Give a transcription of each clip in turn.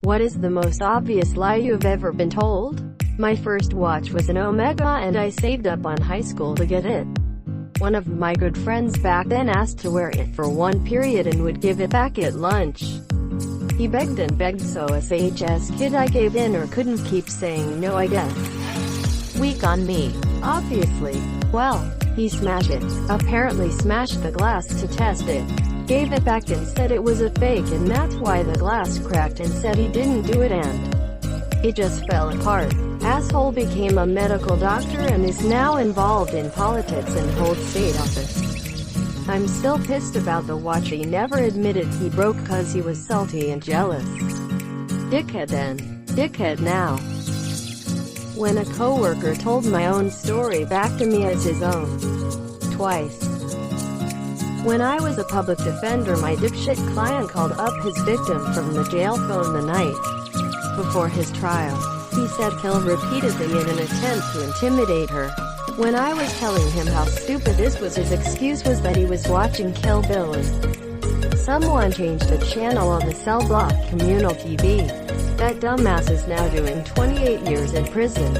What is the most obvious lie you've ever been told? My first watch was an Omega and I saved up on high school to get it. One of my good friends back then asked to wear it for one period and would give it back at lunch. He begged and begged, so as a HS kid I gave in or couldn't keep saying no, I guess. Weak on me, obviously. Well, he smashed it. Apparently smashed the glass to test it. Gave it back and said it was a fake, and that's why the glass cracked, and said he didn't do it and it just fell apart. Asshole became a medical doctor and is now involved in politics and holds state office. I'm still pissed about the watch he never admitted he broke cause he was salty and jealous. Dickhead then. Dickhead now. When a coworker told my own story back to me as his own. Twice. When I was a public defender, my dipshit client called up his victim from the jail phone the night before his trial. He said kill repeatedly in an attempt to intimidate her. When I was telling him how stupid this was, his excuse was that he was watching Kill Bill and someone changed the channel on the cell block communal TV. That dumbass is now doing 28 years in prison.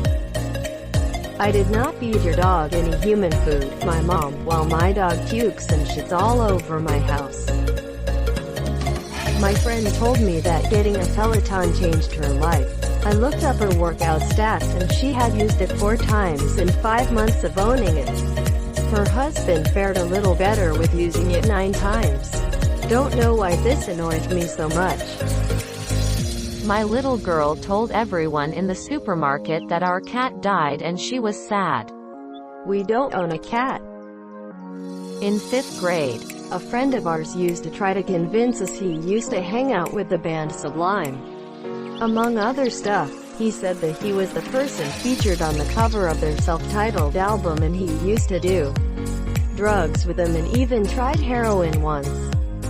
I did not feed your dog any human food, my mom, while my dog pukes and shits all over my house. My friend told me that getting a Peloton changed her life. I looked up her workout stats and she had used it 4 times in 5 months of owning it. Her husband fared a little better with using it 9 times. Don't know why this annoyed me so much. My little girl told everyone in the supermarket that our cat died and she was sad. We don't own a cat. In 5th grade, a friend of ours used to try to convince us he used to hang out with the band Sublime. Among other stuff, he said that he was the person featured on the cover of their self-titled album and he used to do drugs with them and even tried heroin once.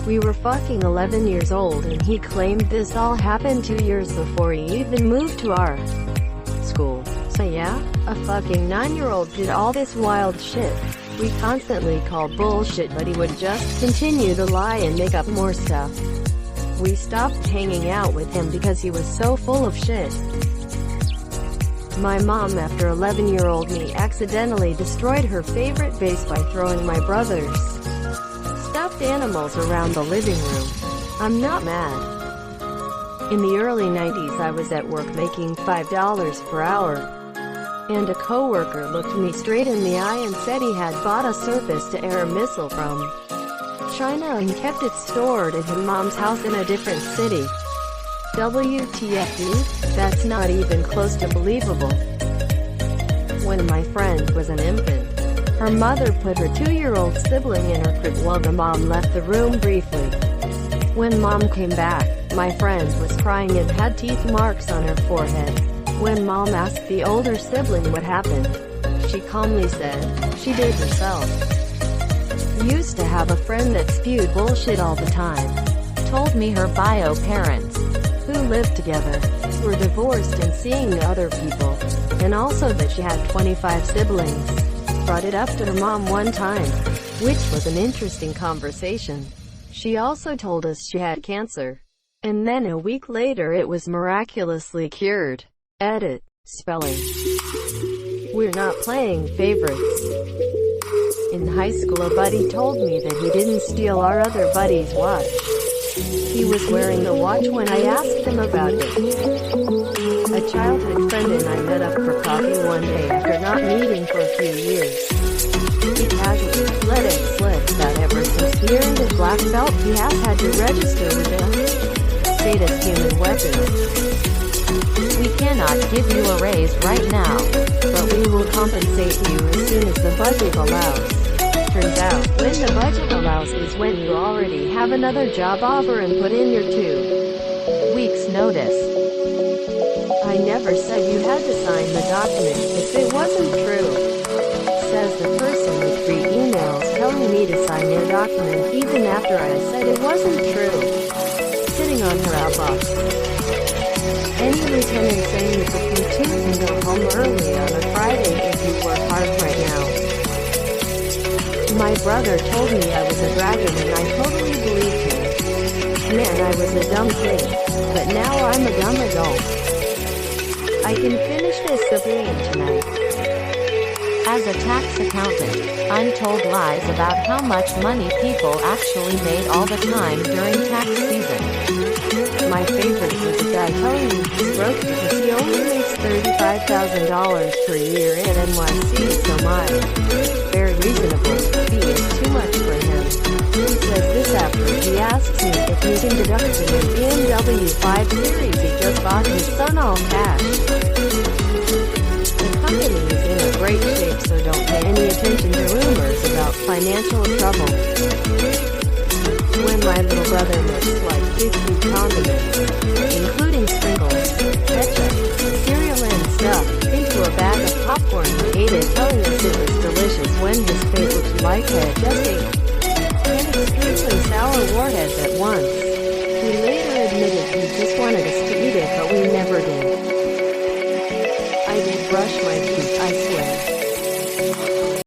We were fucking 11 years old and he claimed this all happened 2 years before he even moved to our school. So yeah, a fucking 9-year-old did all this wild shit. We constantly called bullshit, but he would just continue to lie and make up more stuff. We stopped hanging out with him because he was so full of shit. My mom, after 11-year-old me accidentally destroyed her favorite vase by throwing my brother's stuffed animals around the living room. I'm not mad. In the early 90s I was at work making $5 per hour. And a coworker looked me straight in the eye and said he had bought a surface-to-air missile from China and kept it stored at his mom's house in a different city. WTF, dude? That's not even close to believable. When my friend was an infant, her mother put her 2-year-old sibling in her crib while the mom left the room briefly. When mom came back, my friend was crying and had teeth marks on her forehead. When mom asked the older sibling what happened, she calmly said, she did herself. Used to have a friend that spewed bullshit all the time. told me her bio parents, who lived together, were divorced and seeing other people, and also that she had 25 siblings. Brought it up to her mom one time, which was an interesting conversation. She also told us she had cancer. And then a week later it was miraculously cured. Edit. Spelling. We're not playing favorites. In high school a buddy told me that he didn't steal our other buddy's watch. He was wearing the watch when I asked him about it. A childhood friend and I met up for coffee one day after not meeting for a few years. He casually let it slip that ever since he earned his black belt he has had to register with a status human weapon. We cannot give you a raise right now, but we will compensate you as soon as the budget allows. Turns out, when the budget allows is when you already have another job offer and put in your 2 weeks notice. I never said you had to sign the document if it wasn't true, says the person with 3 emails telling me to sign their document even after I said it wasn't true. Sitting on her outbox. Any lieutenant saying that the platoon can go home early on a Friday if you work hard right now. My brother told me I was a dragon and I totally believed him. Man, I was a dumb kid, but now I'm a dumb adult. I can finish this submarine tonight. As a tax accountant, I'm told lies about how much money people actually made all the time during tax season. My favorite was a guy telling me he's broke because he only makes $35,000 per year in NYC, so my very reasonable fee is too much for him. He says this after he asks me if he can deduct from the BMW 5 Series he just bought his son all cash. The company is in a great shape, so don't pay any attention to rumors about financial trouble. When my little brother mixed like 50 condiments, including sprinkles, ketchup, cereal and stuff, into a bag of popcorn, he ate it, telling us it was delicious when his face looked like it just ate 10 extremely sour warheads at once. He later admitted he just wanted us to eat it, but we never did. I did brush my teeth, I swear.